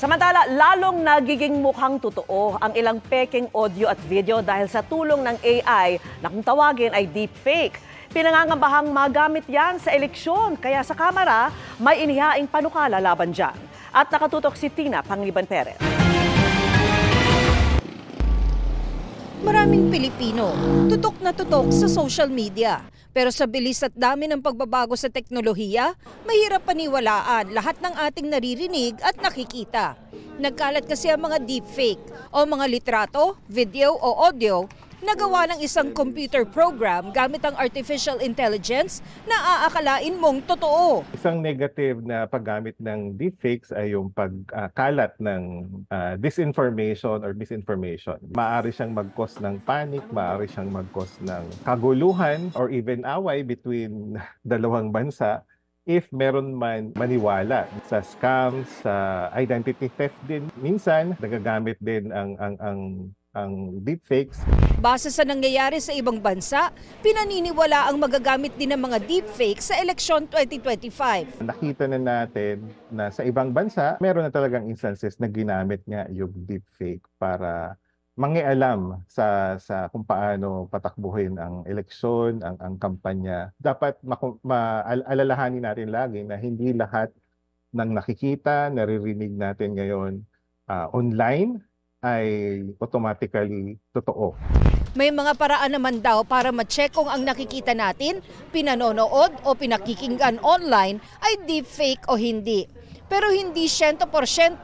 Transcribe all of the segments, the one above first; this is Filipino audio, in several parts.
Samantala, lalong nagiging mukhang totoo ang ilang peking audio at video dahil sa tulong ng AI na kung tawagin ay deepfake. Pinangangambahang magamit yan sa eleksyon, kaya sa Kamara may inihaing panukala laban dyan. At nakatutok si Tina Pangliban Perez. Maraming Pilipino, tutok na tutok sa social media. Pero sa bilis at dami ng pagbabago sa teknolohiya, mahirap paniwalaan lahat ng ating naririnig at nakikita. Nagkalat kasi ang mga deepfake o mga litrato, video o audio na gawa ng isang computer program gamit ang artificial intelligence na aakalain mong totoo. Isang negative na paggamit ng deepfakes ay yung pagkalat ng disinformation or misinformation. Maaari siyang mag-cause ng panic, maaari siyang mag-cause ng kaguluhan or even away between dalawang bansa if meron man maniwala sa scams, sa identity theft din. Minsan, nagagamit din ang deepfakes. Base sa nangyayari sa ibang bansa, pinaniniwala ang magagamit din ng mga deepfake sa eleksyon 2025. Nakita na natin na sa ibang bansa, meron na talagang instances na ginamit nga yung deepfake para mangialam sa kung paano patakbuhin ang eleksyon, ang kampanya. Dapat alalahanin natin lagi na hindi lahat ng nakikita, naririnig natin ngayon online ay automatically totoo. May mga paraan naman daw para ma-check kung ang nakikita natin, pinanonood o pinakikinggan online ay deepfake o hindi. Pero hindi 100%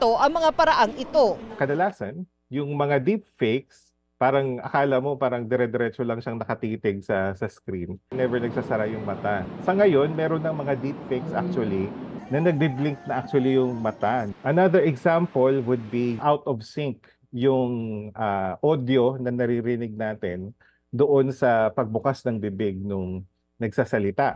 ang mga paraang ito. Kadalasan, yung mga deepfakes, parang akala mo parang dire-diretso lang siyang nakatitig sa screen. Never nagsasara yung mata. Sa ngayon, meron ng mga deepfakes actually na nagbi-blink na actually yung mata. Another example would be out of sync yung audio na naririnig natin doon sa pagbukas ng bibig nung nagsasalita.